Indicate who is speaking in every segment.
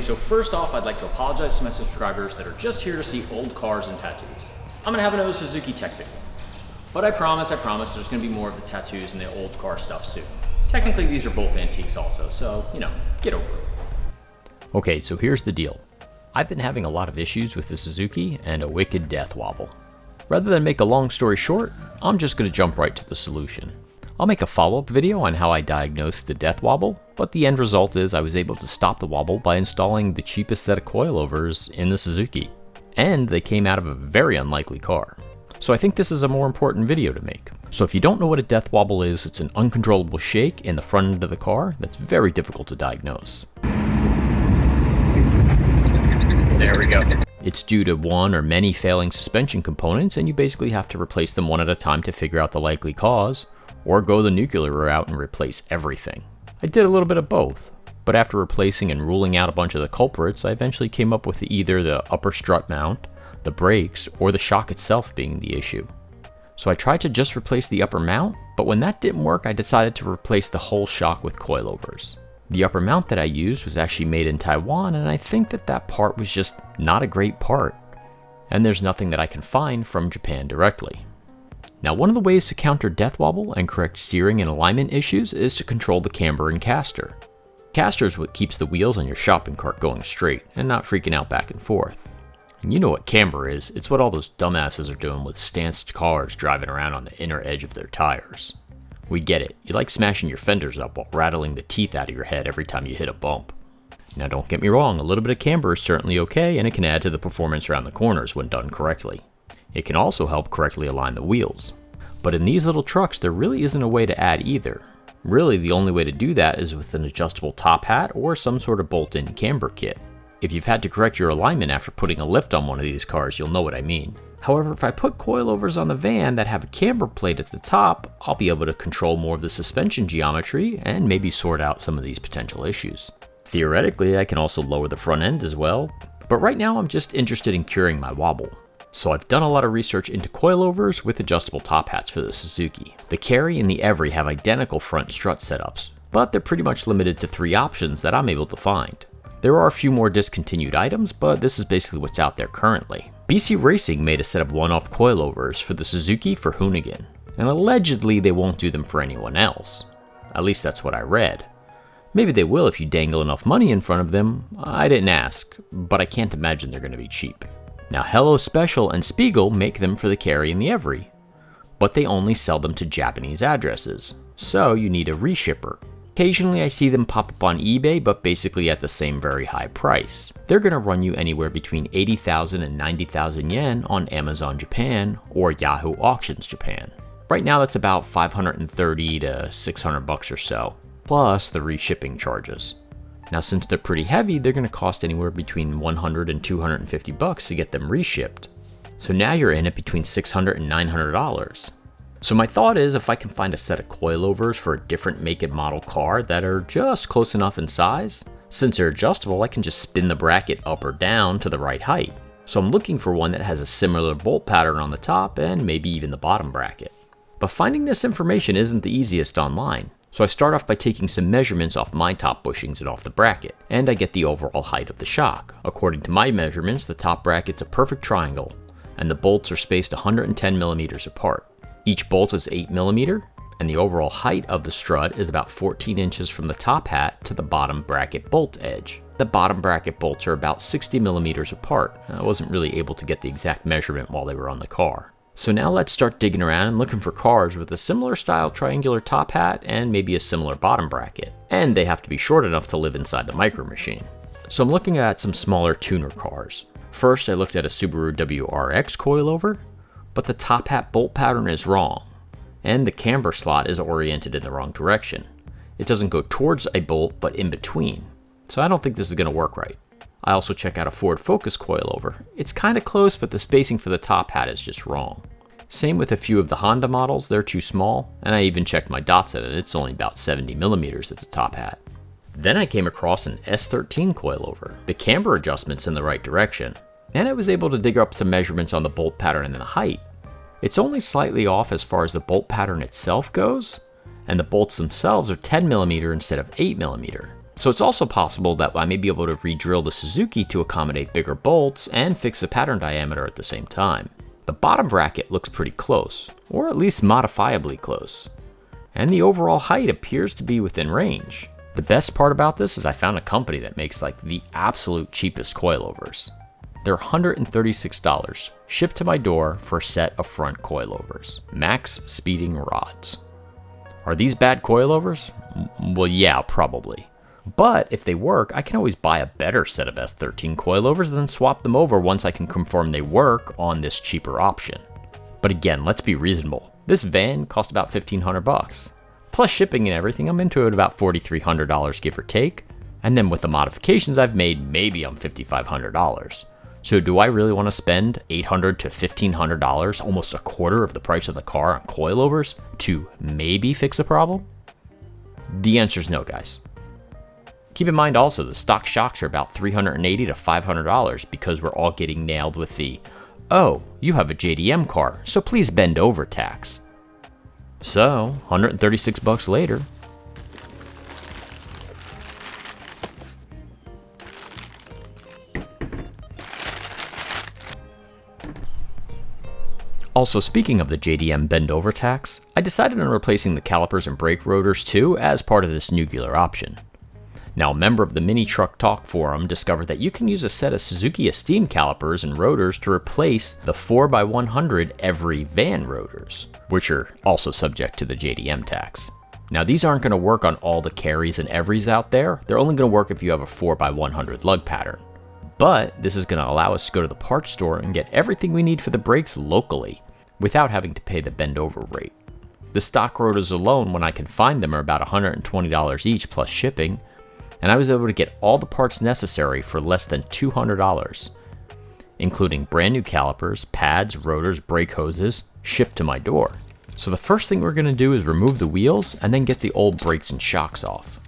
Speaker 1: so first off, I'd like to apologize to my subscribers that are just here to see old cars and tattoos. I'm gonna have another Suzuki tech video. But I promise, there's gonna be more of the tattoos and the old car stuff soon. Technically, these are both antiques also, so, you know, get over it.
Speaker 2: Okay, so here's the deal. I've been having a lot of issues with the Suzuki and a wicked death wobble. Rather than make a long story short, I'm just gonna jump right to the solution. I'll make a follow-up video on how I diagnosed the death wobble, but the end result is I was able to stop the wobble by installing the cheapest set of coilovers in the Suzuki. And they came out of a very unlikely car. So I think this is a more important video to make. So if you don't know what a death wobble is, it's an uncontrollable shake in the front end of the car that's very difficult to diagnose.
Speaker 1: There we go.
Speaker 2: It's due to one or many failing suspension components, and you basically have to replace them one at a time to figure out the likely cause, or go the nuclear route and replace everything. I did a little bit of both, but after replacing and ruling out a bunch of the culprits, I eventually came up with either the upper strut mount, the brakes, or the shock itself being the issue. So I tried to just replace the upper mount, but when that didn't work, I decided to replace the whole shock with coilovers. The upper mount that I used was actually made in Taiwan, and I think that part was just not a great part. And there's nothing that I can find from Japan directly. Now, one of the ways to counter death wobble and correct steering and alignment issues is to control the camber and caster. Caster is what keeps the wheels on your shopping cart going straight and not freaking out back and forth. And you know what camber is, it's what all those dumbasses are doing with stanced cars driving around on the inner edge of their tires. We get it, you like smashing your fenders up while rattling the teeth out of your head every time you hit a bump. Now don't get me wrong, a little bit of camber is certainly okay, and it can add to the performance around the corners when done correctly. It can also help correctly align the wheels. But in these little trucks, there really isn't a way to add either. Really, the only way to do that is with an adjustable top hat or some sort of bolt-in camber kit. If you've had to correct your alignment after putting a lift on one of these cars, you'll know what I mean. However, if I put coilovers on the van that have a camber plate at the top, I'll be able to control more of the suspension geometry and maybe sort out some of these potential issues. Theoretically, I can also lower the front end as well, but right now I'm just interested in curing my wobble. So I've done a lot of research into coilovers with adjustable top hats for the Suzuki. The Carry and the Every have identical front strut setups, but they're pretty much limited to 3 options that I'm able to find. There are a few more discontinued items, but this is basically what's out there currently. BC Racing made a set of one-off coilovers for the Suzuki for Hoonigan, and allegedly they won't do them for anyone else. At least that's what I read. Maybe they will if you dangle enough money in front of them. I didn't ask, but I can't imagine they're going to be cheap. Now Hello Special and Spiegel make them for the Carry and the Every, but they only sell them to Japanese addresses, so you need a reshipper. Occasionally I see them pop up on eBay, but basically at the same very high price. They're going to run you anywhere between 80,000 and 90,000 yen on Amazon Japan or Yahoo Auctions Japan. Right now that's about 530 to 600 bucks or so, plus the reshipping charges. Now since they're pretty heavy, they're going to cost anywhere between 100 and 250 bucks to get them reshipped. So now you're in it between $600 and $900. So my thought is if I can find a set of coilovers for a different make and model car that are just close enough in size, since they're adjustable, I can just spin the bracket up or down to the right height. So I'm looking for one that has a similar bolt pattern on the top and maybe even the bottom bracket. But finding this information isn't the easiest online. So I start off by taking some measurements off my top bushings and off the bracket, and I get the overall height of the shock. According to my measurements, the top bracket's a perfect triangle, and the bolts are spaced 110 millimeters apart. Each bolt is 8 millimeter, and the overall height of the strut is about 14 inches from the top hat to the bottom bracket bolt edge. The bottom bracket bolts are about 60 millimeters apart. I wasn't really able to get the exact measurement while they were on the car. So now let's start digging around and looking for cars with a similar style triangular top hat and maybe a similar bottom bracket. And they have to be short enough to live inside the micro machine. So I'm looking at some smaller tuner cars. First I looked at a Subaru WRX coilover, but the top hat bolt pattern is wrong, and the camber slot is oriented in the wrong direction. It doesn't go towards a bolt, but in between. So I don't think this is going to work right. I also check out a Ford Focus coilover. It's kind of close, but the spacing for the top hat is just wrong. Same with a few of the Honda models, they're too small, and I even checked my Datsun and it's only about 70 millimeters at the top hat. Then I came across an S13 coilover. The camber adjustment's in the right direction, and I was able to dig up some measurements on the bolt pattern and the height. It's only slightly off as far as the bolt pattern itself goes, and the bolts themselves are 10 millimeter instead of 8 millimeter. So it's also possible that I may be able to re-drill the Suzuki to accommodate bigger bolts and fix the pattern diameter at the same time. The bottom bracket looks pretty close, or at least modifiably close, and the overall height appears to be within range. The best part about this is I found a company that makes like the absolute cheapest coilovers. They're $136, shipped to my door for a set of front coilovers. Max speeding rods. Are these bad coilovers? Well, yeah, probably. But if they work, I can always buy a better set of S13 coilovers and then swap them over once I can confirm they work on this cheaper option. But again, let's be reasonable. This van cost about $1,500 plus shipping and everything. I'm into it about $4,300 give or take. And then with the modifications I've made, maybe I'm $5,500. So do I really want to spend $800 to $1,500, almost a quarter of the price of the car, on coilovers to maybe fix a problem? The answer is no, guys. Keep in mind also the stock shocks are about $380 to $500 because we're all getting nailed with the, oh, you have a JDM car, so please bend over tax. So, $136 later. Also, speaking of the JDM bend over tax, I decided on replacing the calipers and brake rotors too as part of this nuclear option. Now, a member of the Mini Truck Talk forum discovered that you can use a set of Suzuki Esteem calipers and rotors to replace the 4x100 every van rotors, which are also subject to the JDM tax. Now, these aren't going to work on all the carries and everys out there. They're only going to work if you have a 4x100 lug pattern. But this is going to allow us to go to the parts store and get everything we need for the brakes locally without having to pay the bend over rate. The stock rotors alone, when I can find them, are about $120 each plus shipping, and I was able to get all the parts necessary for less than $200, including brand new calipers, pads, rotors, brake hoses, shipped to my door. So the first thing we're going to do is remove the wheels and then get the old brakes and shocks off.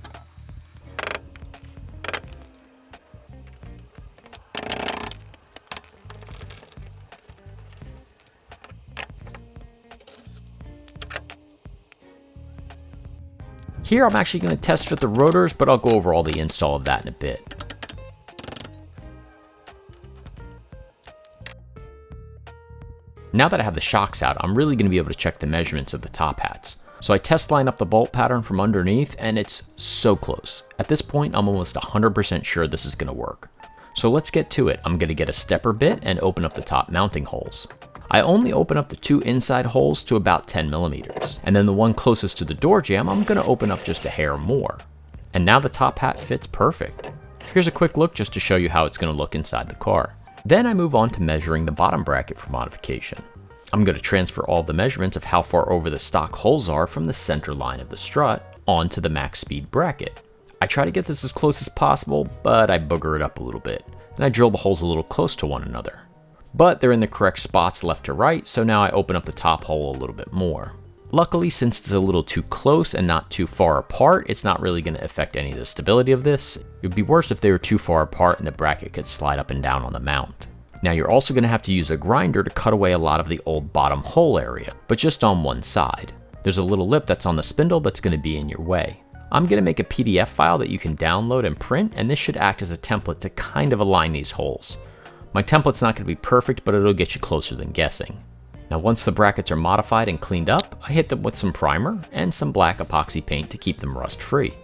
Speaker 2: Here I'm actually going to test fit the rotors, but I'll go over all the install of that in a bit. Now that I have the shocks out, I'm really going to be able to check the measurements of the top hats. So I test line up the bolt pattern from underneath, and it's so close. At this point, I'm almost 100% sure this is going to work. So let's get to it. I'm going to get a stepper bit and open up the top mounting holes. I only open up the two inside holes to about 10 millimeters, and then the one closest to the door jamb, I'm going to open up just a hair more. And now the top hat fits perfect. Here's a quick look just to show you how it's going to look inside the car. Then I move on to measuring the bottom bracket for modification. I'm going to transfer all the measurements of how far over the stock holes are from the center line of the strut onto the max speed bracket. I try to get this as close as possible, but I booger it up a little bit, and I drill the holes a little close to one another. But they're in the correct spots left to right, so now I open up the top hole a little bit more. Luckily, since it's a little too close and not too far apart, it's not really going to affect any of the stability of this. It would be worse if they were too far apart and the bracket could slide up and down on the mount. Now you're also going to have to use a grinder to cut away a lot of the old bottom hole area, but just on one side. There's a little lip that's on the spindle that's going to be in your way. I'm going to make a PDF file that you can download and print, and this should act as a template to kind of align these holes. My template's not going to be perfect, but it'll get you closer than guessing. Now once the brackets are modified and cleaned up, I hit them with some primer and some black epoxy paint to keep them rust free.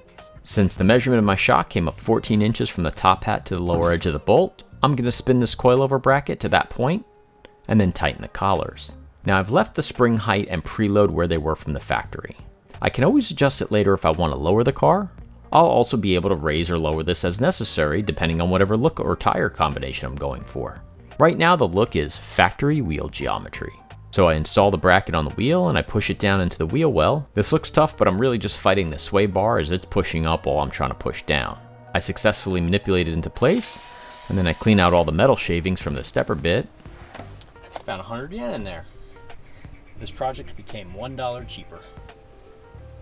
Speaker 2: Since the measurement of my shock came up 14 inches from the top hat to the lower edge of the bolt, I'm going to spin this coilover bracket to that point and then tighten the collars. Now I've left the spring height and preload where they were from the factory. I can always adjust it later if I want to lower the car. I'll also be able to raise or lower this as necessary depending on whatever look or tire combination I'm going for. Right now the look is factory wheel geometry. So I install the bracket on the wheel and I push it down into the wheel well. This looks tough, but I'm really just fighting the sway bar as it's pushing up while I'm trying to push down. I successfully manipulate it into place, and then I clean out all the metal shavings from the stepper bit.
Speaker 1: Found 100 yen in there. This project became $1 cheaper.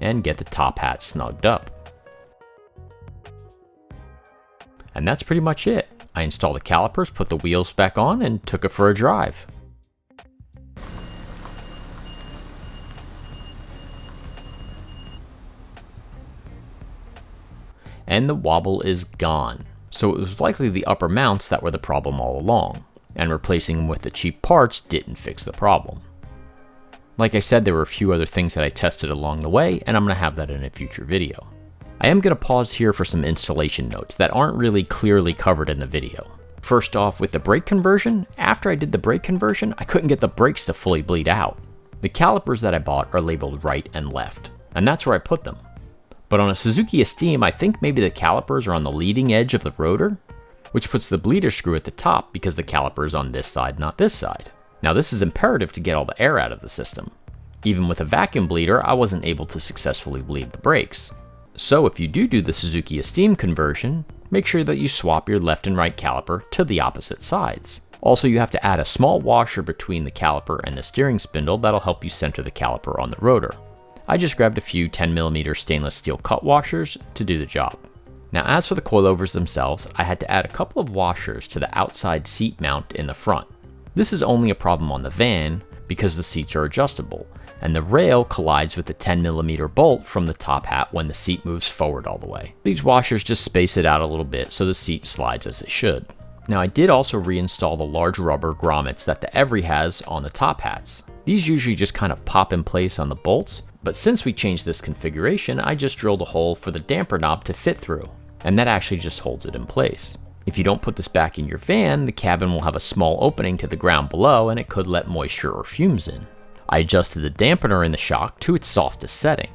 Speaker 2: And get the top hat snugged up. And that's pretty much it. I installed the calipers, put the wheels back on, and took it for a drive. and the wobble is gone. So it was likely the upper mounts that were the problem all along, and replacing them with the cheap parts didn't fix the problem. Like I said, there were a few other things that I tested along the way, and I'm going to have that in a future video. I am going to pause here for some installation notes that aren't really clearly covered in the video. First off, with the brake conversion, after I did the brake conversion, I couldn't get the brakes to fully bleed out. The calipers that I bought are labeled right and left, and that's where I put them. But on a Suzuki Esteem, I think maybe the calipers are on the leading edge of the rotor, which puts the bleeder screw at the top because the caliper is on this side, not this side. Now this is imperative to get all the air out of the system. Even with a vacuum bleeder, I wasn't able to successfully bleed the brakes. So if you do the Suzuki Esteem conversion, make sure that you swap your left and right caliper to the opposite sides. Also, you have to add a small washer between the caliper and the steering spindle that'll help you center the caliper on the rotor. I just grabbed a few 10mm stainless steel cut washers to do the job. Now as for the coilovers themselves, I had to add a couple of washers to the outside seat mount in the front. This is only a problem on the van because the seats are adjustable, and the rail collides with the 10mm bolt from the top hat when the seat moves forward all the way. These washers just space it out a little bit so the seat slides as it should. Now I did also reinstall the large rubber grommets that the Every has on the top hats. These usually just kind of pop in place on the bolts, but since we changed this configuration, I just drilled a hole for the damper knob to fit through, and that actually just holds it in place. If you don't put this back in your van, the cabin will have a small opening to the ground below and it could let moisture or fumes in. I adjusted the dampener in the shock to its softest setting.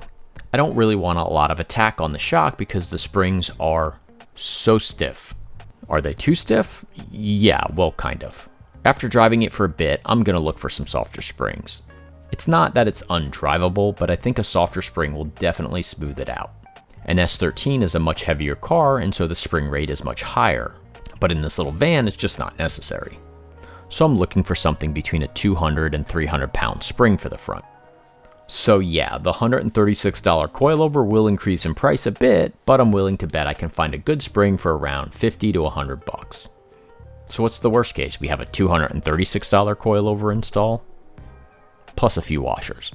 Speaker 2: I don't really want a lot of attack on the shock because the springs are so stiff. Are they too stiff? Yeah, well, kind of. After driving it for a bit, I'm going to look for some softer springs. It's not that it's undrivable, but I think a softer spring will definitely smooth it out. An S13 is a much heavier car, and so the spring rate is much higher. But in this little van, it's just not necessary. So I'm looking for something between a 200 and 300 pound spring for the front. So yeah, the $136 coilover will increase in price a bit, but I'm willing to bet I can find a good spring for around 50 to 100 bucks. So what's the worst case? We have a $236 coilover install, plus a few washers.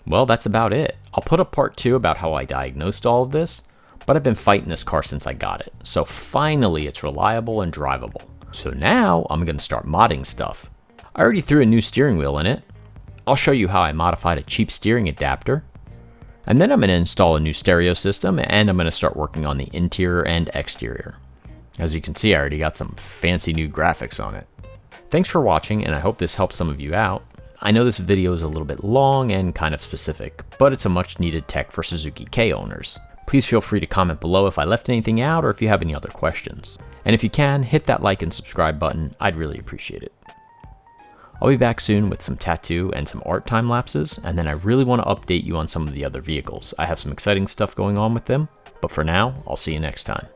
Speaker 2: Well, that's about it. I'll put up part 2 about how I diagnosed all of this, but I've been fighting this car since I got it, so finally it's reliable and drivable. So now I'm going to start modding stuff. I already threw a new steering wheel in it. I'll show you how I modified a cheap steering adapter. And then I'm going to install a new stereo system, and I'm going to start working on the interior and exterior. As you can see, I already got some fancy new graphics on it. Thanks for watching, and I hope this helps some of you out. I know this video is a little bit long and kind of specific, but it's a much needed tech for Suzuki K owners. Please feel free to comment below if I left anything out or if you have any other questions. And if you can, hit that like and subscribe button, I'd really appreciate it. I'll be back soon with some tattoo and some art time lapses, and then I really want to update you on some of the other vehicles. I have some exciting stuff going on with them, but for now, I'll see you next time.